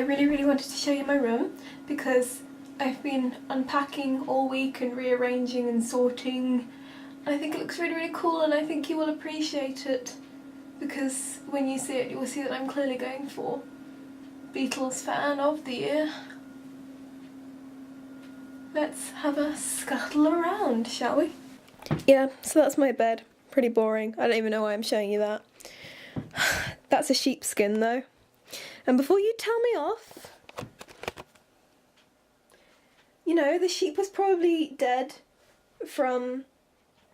I really wanted to show you my room because I've been unpacking all week and rearranging and sorting. I think it looks really cool, and I think you will appreciate it because when you see it you will see that I'm clearly going for Beatles fan of the year. Let's have a scuttle around, shall we? Yeah, so that's my bed. Pretty boring. I don't even know why I'm showing you that. That's a sheepskin though. And before you tell me off, you know, the sheep was probably dead from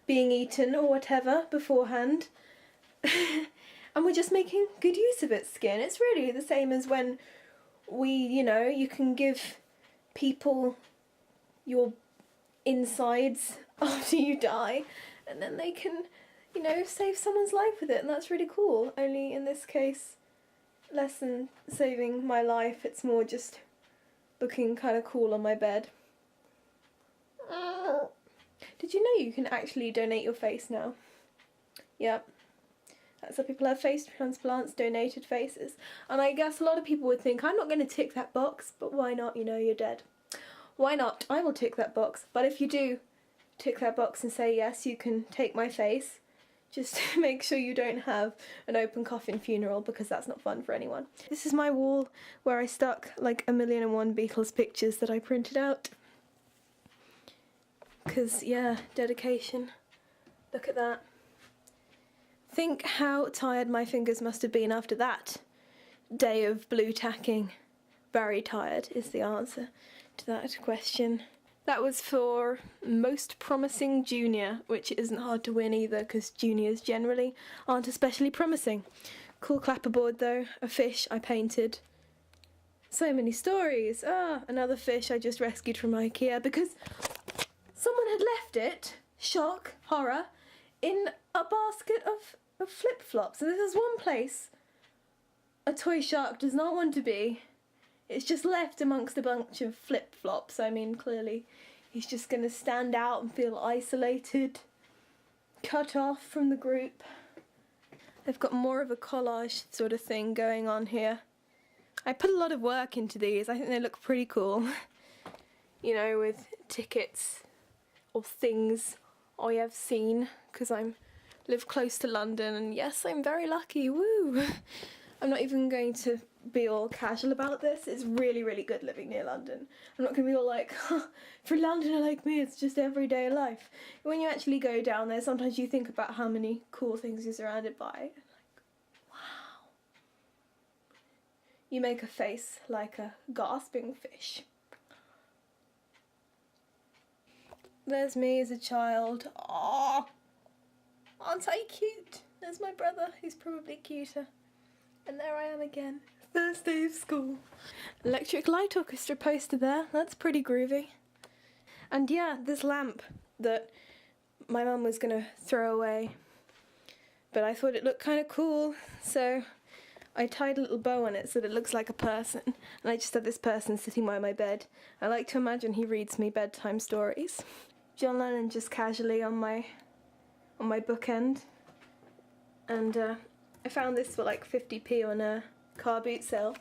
being eaten or whatever beforehand. And we're just making good use of its skin. It's really the same as when you can give people your insides after you die, and then they can, save someone's life with it, and that's really cool. Only in this case, less than saving my life, it's more just looking kind of cool on my bed. Did you know you can actually donate your face now? Yep. That's how people have face transplants, donated faces. And I guess a lot of people would think, I'm not going to tick that box, but why not? You're dead. Why not? I will tick that box. But if you do tick that box and say yes, you can take my face, just make sure you don't have an open coffin funeral, because that's not fun for anyone. This is my wall where I stuck like 1,000,001 Beatles pictures that I printed out. Because, yeah, dedication. Look at that. Think how tired my fingers must have been after that day of blue tacking. Very tired is the answer to that question. That was for Most Promising Junior, which isn't hard to win either because juniors generally aren't especially promising. Cool clapperboard though, a fish I painted. So many stories. Another fish I just rescued from IKEA because someone had left it, shock, horror, in a basket of flip-flops. And this is one place a toy shark does not want to be. It's just left amongst a bunch of flip-flops. I mean, clearly he's just going to stand out and feel isolated, cut off from the group. They've got more of a collage sort of thing going on here. I put a lot of work into these. I think they look pretty cool. With tickets or things I have seen, because I live close to London, and yes, I'm very lucky, woo! I'm not even going to be all casual about this. It's really good living near London. I'm not going to be all like, for a Londoner like me, it's just everyday life. When you actually go down there, sometimes you think about how many cool things you're surrounded by. Like, wow. You make a face like a gasping fish. There's me as a child. Aww. Aren't I cute? There's my brother, who's probably cuter. And there I am again. First day of school. Electric Light Orchestra poster there. That's pretty groovy. And yeah, this lamp that my mum was going to throw away. But I thought it looked kind of cool, so I tied a little bow on it so that it looks like a person. And I just had this person sitting by my bed. I like to imagine he reads me bedtime stories. John Lennon just casually on my bookend. And I found this for like 50p on a car boot sale.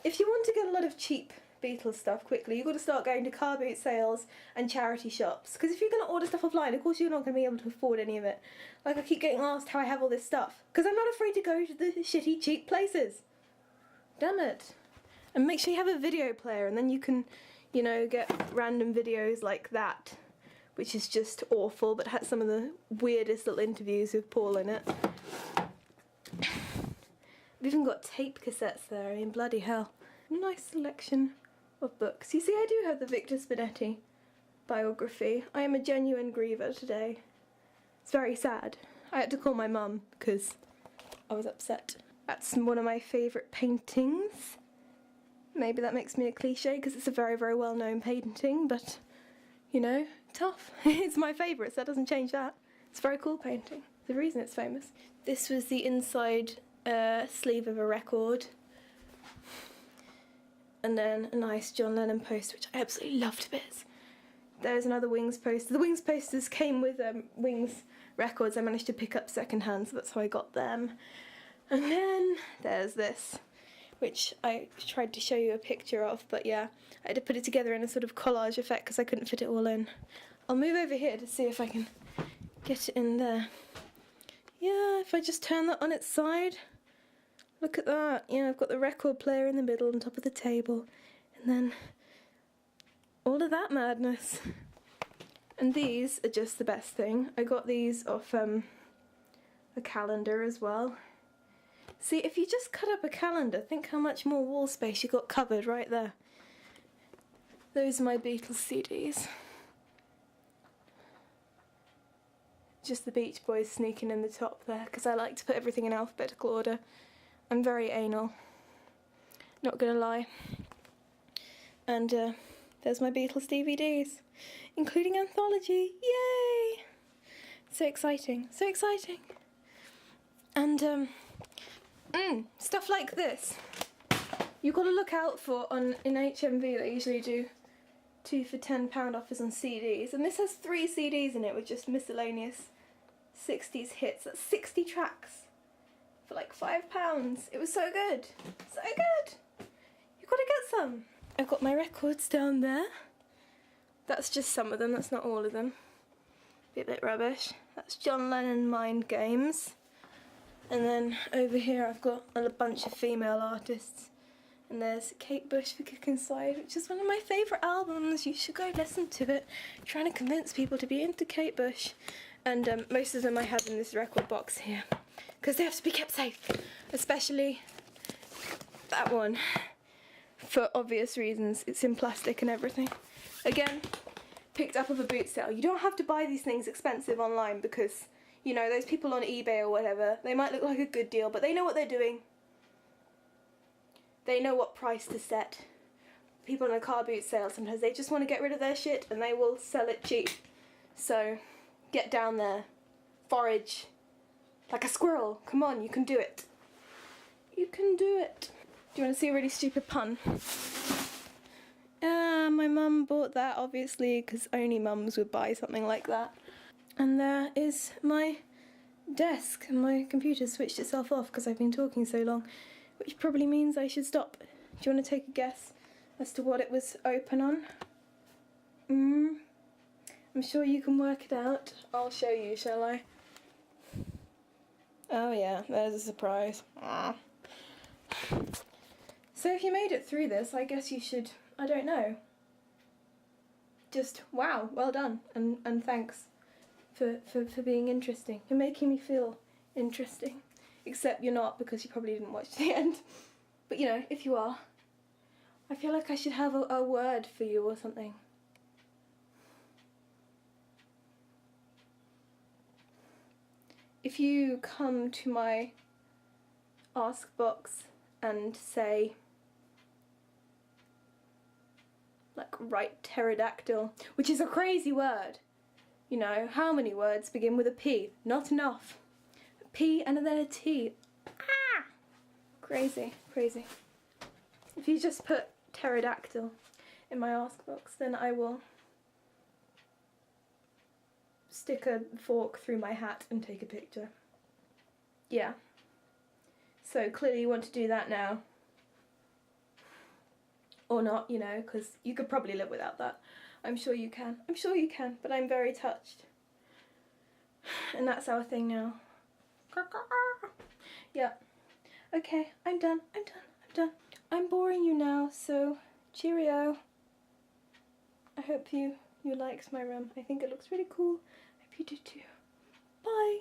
If you want to get a lot of cheap Beatles stuff quickly, you've got to start going to car boot sales and charity shops. Because if you're going to order stuff offline, of course you're not going to be able to afford any of it. Like, I keep getting asked how I have all this stuff. Because I'm not afraid to go to the shitty cheap places. Damn it. And make sure you have a video player, and then you can, get random videos like that, which is just awful, but has some of the weirdest little interviews with Paul in it. We've even got tape cassettes there. I mean, bloody hell. Nice selection of books. You see, I do have the Victor Spinetti biography. I am a genuine griever today. It's very sad. I had to call my mum because I was upset. That's one of my favourite paintings. Maybe that makes me a cliche because it's a very well-known painting, but, tough. It's my favourite, so that doesn't change that. It's a very cool painting. The reason it's famous. This was the inside sleeve of a record, and then a nice John Lennon poster, which I absolutely love to bits. There's another Wings poster. The Wings posters came with Wings records I managed to pick up second hand, so that's how I got them. And then there's this, which I tried to show you a picture of, but yeah, I had to put it together in a sort of collage effect because I couldn't fit it all in. I'll move over here to see if I can get it in there. Yeah, if I just turn that on its side, look at that. Yeah, I've got the record player in the middle on top of the table, and then all of that madness. And these are just the best thing. I got these off a calendar as well. See, if you just cut up a calendar, think how much more wall space you got covered right there. Those are my Beatles CDs. Just the Beach Boys sneaking in the top there, because I like to put everything in alphabetical order. I'm very anal, not gonna lie. And there's my Beatles DVDs, including Anthology. Yay! So exciting, so exciting. And stuff like this you've got to look out for in HMV. They usually do 2 for £10 offers on CDs, and this has 3 CDs in it with just miscellaneous 60s hits. That's 60 tracks for like £5. It was so good, so good. You've got to get some. I've got my records down there. That's just some of them, that's not all of them. Be a bit rubbish. That's John Lennon Mind Games. And then over here I've got a bunch of female artists. And there's Kate Bush for Kick Inside, which is one of my favourite albums. You should go listen to it. I'm trying to convince people to be into Kate Bush. And most of them I have in this record box here, because they have to be kept safe. Especially that one, for obvious reasons. It's in plastic and everything. Again, picked up of a boot sale. You don't have to buy these things expensive online because, you know, those people on eBay or whatever, they might look like a good deal, but they know what they're doing. They know what price to set. People on a car boot sale, sometimes they just want to get rid of their shit and they will sell it cheap. So, get down there. Forage. Like a squirrel. Come on, you can do it. You can do it. Do you want to see a really stupid pun? My mum bought that, obviously, because only mums would buy something like that. And there is my desk, and my computer switched itself off because I've been talking so long, which probably means I should stop. Do you want to take a guess as to what it was open on? I'm sure you can work it out. I'll show you, shall I? Oh yeah, there's a surprise. So if you made it through this, I guess you should, I don't know, just wow, well done, and thanks for being interesting. You're making me feel interesting. Except you're not, because you probably didn't watch the end. But you know, if you are, I feel like I should have a word for you or something. If you come to my ask box and say, like, write pterodactyl, which is a crazy word. You know, how many words begin with a P? Not enough. A P and then a T. Ah! Crazy, crazy. If you just put pterodactyl in my ask box, then I will stick a fork through my hat and take a picture. Yeah. So clearly you want to do that now. Or not, you know, because you could probably live without that. I'm sure you can. I'm sure you can, but I'm very touched. And that's our thing now. Yeah. Okay, I'm done. I'm done. I'm done. I'm boring you now, so cheerio. I hope you liked my room. I think it looks really cool. I hope you do too. Bye.